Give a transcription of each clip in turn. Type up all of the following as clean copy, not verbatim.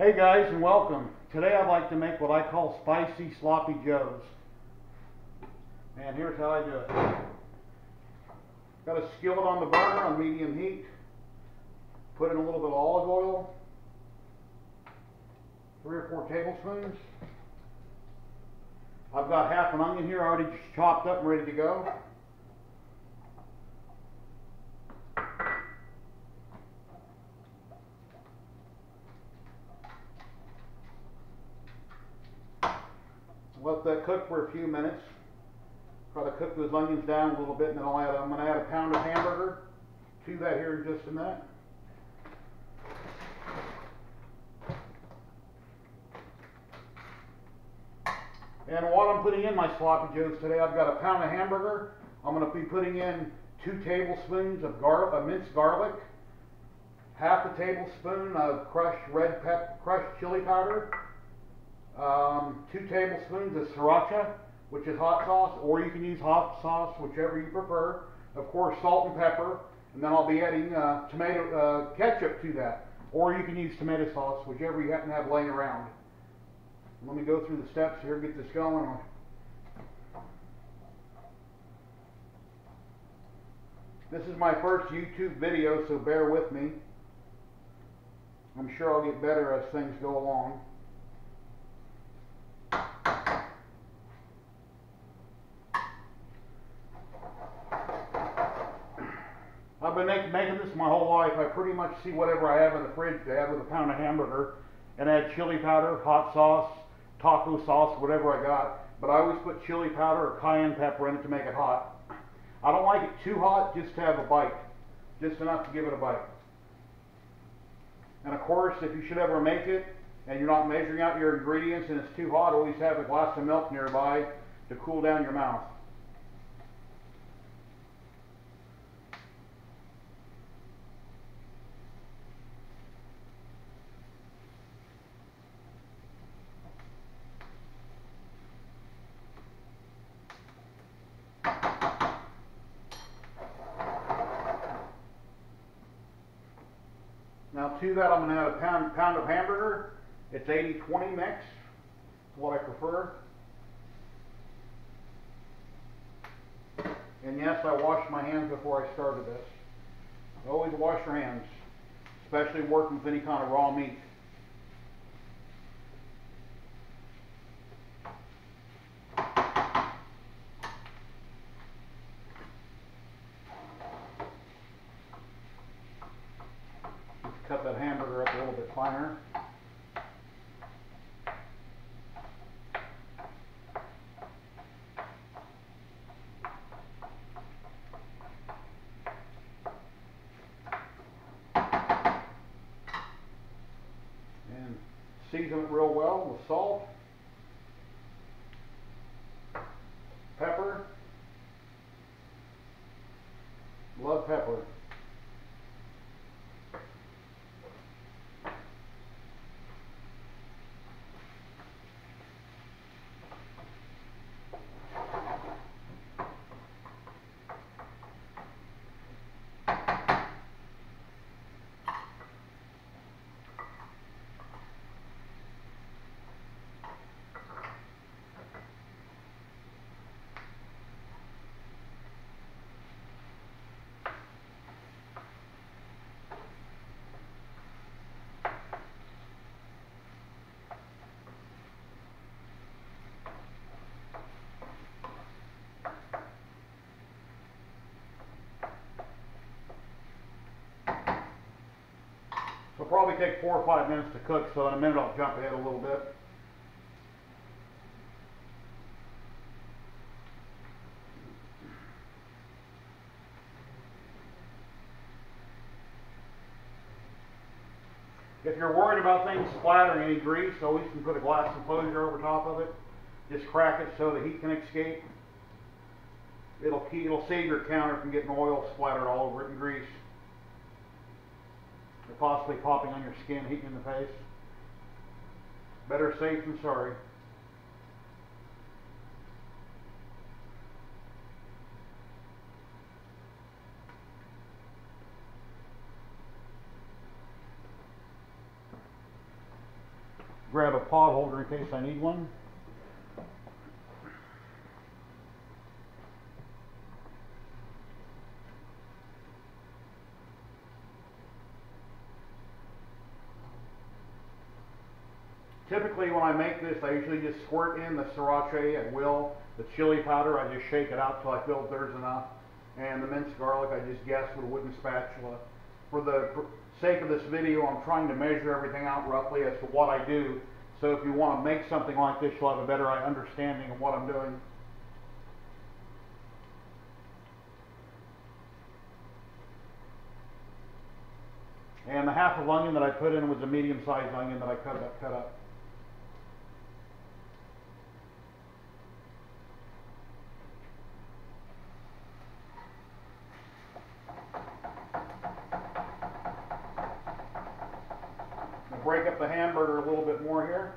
Hey guys, and welcome. Today I'd like to make what I call spicy sloppy joes. And here's how I do it. Got a skillet on the burner on medium heat. Put in a little bit of olive oil. 3 or 4 tablespoons. I've got half an onion here already chopped up and ready to go. Let that cook for a few minutes. Try to cook those onions down a little bit, and then I'm going to add a pound of hamburger to that here in just a minute. And what I'm putting in my sloppy joes today, I've got a pound of hamburger. I'm going to be putting in 2 tablespoons of minced garlic, half a tablespoon of crushed chili powder, 2 tablespoons of Sriracha, which is hot sauce, or you can use hot sauce, whichever you prefer. Of course, salt and pepper, and then I'll be adding ketchup to that, or you can use tomato sauce, whichever you happen to have laying around. Let me go through the steps here, get this going. This is my first YouTube video, so bear with me. I'm sure I'll get better as things go along. I've been making this my whole life. I pretty much see whatever I have in the fridge to add with a pound of hamburger and add chili powder, hot sauce, taco sauce, whatever I got. But I always put chili powder or cayenne pepper in it to make it hot. I don't like it too hot, just to have a bite. Just enough to give it a bite. And of course, if you should ever make it and you're not measuring out your ingredients and it's too hot, always have a glass of milk nearby to cool down your mouth. Now to that I'm going to add a pound of hamburger. It's 80-20 mix. It's what I prefer. And yes, I washed my hands before I started this. Always wash your hands, especially working with any kind of raw meat. Cut that hamburger up a little bit finer. And season it real well with salt, pepper, love pepper. It'll probably take 4 or 5 minutes to cook, so in a minute I'll jump ahead a little bit. If you're worried about things splattering any grease, always can put a glass enclosure over top of it. Just crack it so the heat can escape. It'll save your counter from getting oil splattered all over it and grease. Or possibly popping on your skin, heating in the face. Better safe than sorry. grab a pot holder in case I need one. Typically when I make this, I usually just squirt in the sriracha at will. The chili powder, I just shake it out till I feel there's enough. And the minced garlic, I just guess with a wooden spatula. For the sake of this video, I'm trying to measure everything out roughly as to what I do. So if you want to make something like this, you'll have a better understanding of what I'm doing. And the half of onion that I put in was a medium-sized onion that I cut up. Break up the hamburger a little bit more here.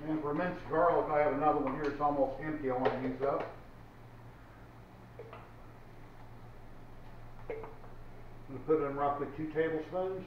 And for minced garlic, I have another one here. It's almost empty. I want to use up. I'm going to put in roughly 2 tablespoons.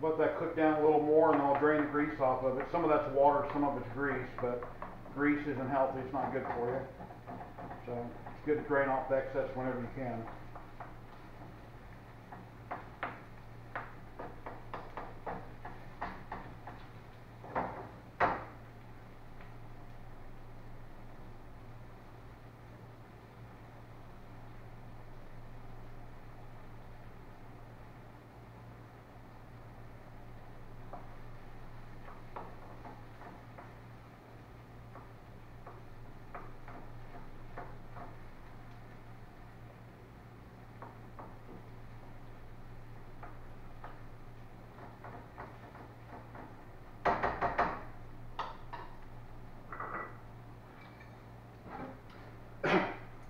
Let that cook down a little more and then I'll drain the grease off of it. Some of that's water, some of it's grease, but grease isn't healthy, it's not good for you. So it's good to drain off the excess whenever you can.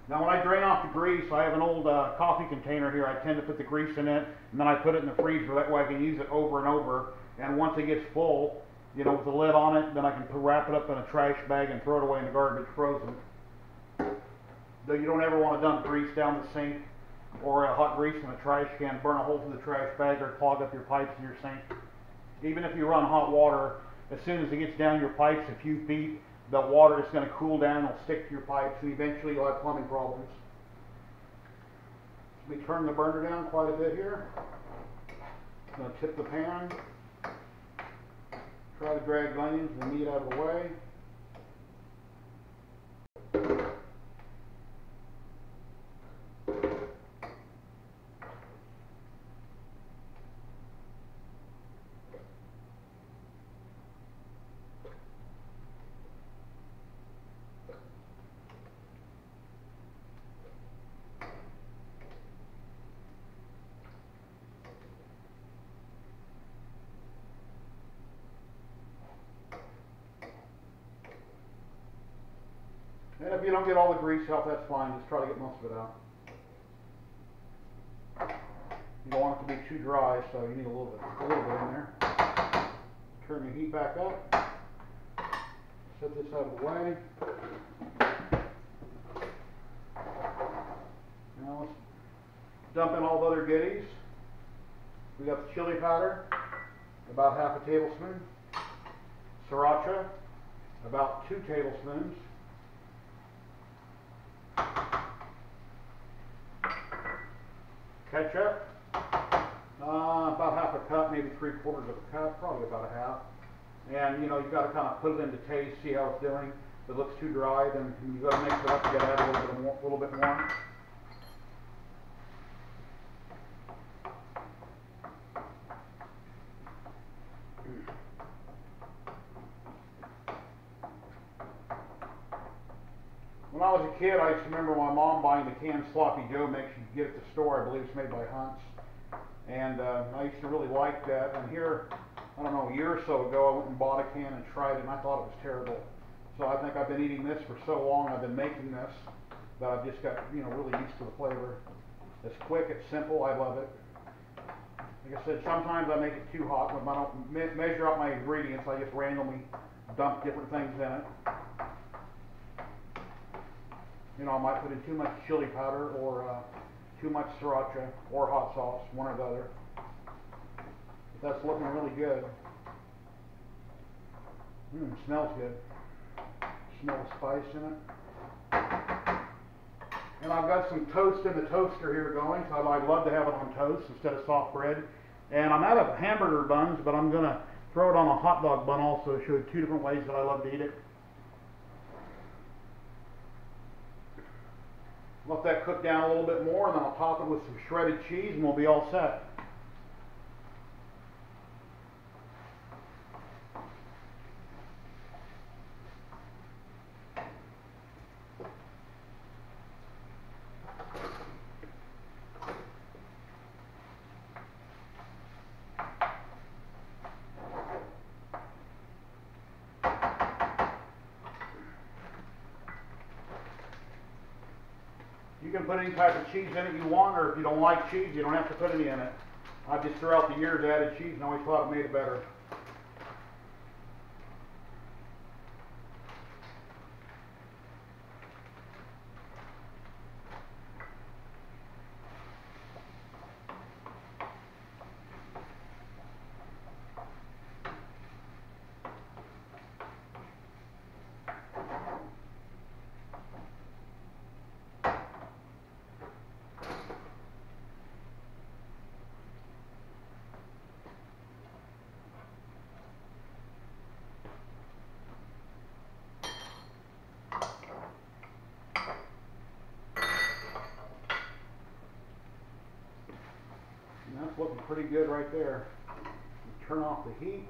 Now when I drain off the grease, I have an old coffee container here. I tend to put the grease in it, and then I put it in the freezer. That way I can use it over and over. And once it gets full, you know, with the lid on it, then I can wrap it up in a trash bag and throw it away in the garbage frozen. Though you don't ever want to dump grease down the sink or hot grease in a trash can, burn a hole through the trash bag or clog up your pipes in your sink. Even if you run hot water, as soon as it gets down your pipes a few feet, the water is going to cool down, it'll stick to your pipes, and eventually you'll have plumbing problems. Let me turn the burner down quite a bit here. I'm going to tip the pan. Try to drag the onions and the meat out of the way. And if you don't get all the grease out, that's fine. Just try to get most of it out. You don't want it to be too dry, so you need a little bit in there. Turn the heat back up. Set this out of the way. Now let's dump in all the other goodies. We got the chili powder, about half a tablespoon. Sriracha, about 2 tablespoons. Ketchup, about half a cup, maybe 3/4 of a cup, probably about a half. And you know, you've got to kind of put it into taste, see how it's doing. If it looks too dry, then you've got to mix it up. You got to add a little bit more. When I was a kid, I used to remember my mom buying the canned sloppy Joe mix you'd get at the store. I believe it's made by Hunt's. And I used to really like that. And here, I don't know, a year or so ago, I went and bought a can and tried it, and I thought it was terrible. So I think I've been eating this for so long, I've been making this, that I've just got, you know, really used to the flavor. It's quick, it's simple, I love it. Like I said, sometimes I make it too hot. When I don't measure out my ingredients, I just randomly dump different things in it. You know, I might put in too much chili powder or too much sriracha or hot sauce, one or the other. But that's looking really good. Smells good. Smell the spice in it. And I've got some toast in the toaster here going, so I'd love to have it on toast instead of soft bread. And I'm out of hamburger buns, but I'm going to throw it on a hot dog bun also to show you 2 different ways that I love to eat it. Let that cook down a little bit more, and then I'll top it with some shredded cheese, and we'll be all set. You can put any type of cheese in it you want, or if you don't like cheese, you don't have to put any in it. I've just throughout the years added cheese and always thought it made it better. That's looking pretty good right there. Turn off the heat.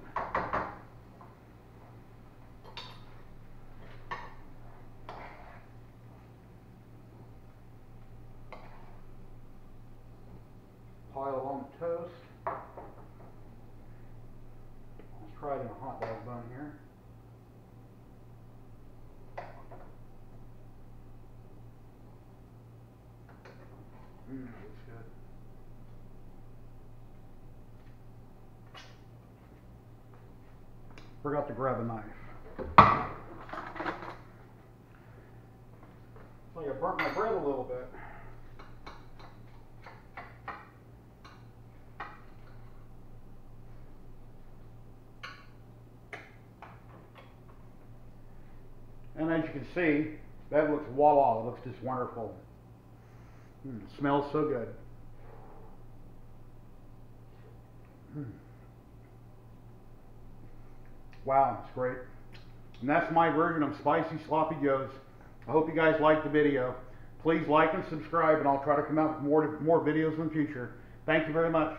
Pile it on the toast. Let's try it in a hot dog bun here. Looks good. Forgot to grab a knife. So I burnt my bread a little bit. And as you can see, that looks voila, it looks just wonderful. It smells so good. Wow, it's great. And that's my version of Spicy Sloppy Joes. I hope you guys liked the video. Please like and subscribe, and I'll try to come out with more videos in the future. Thank you very much.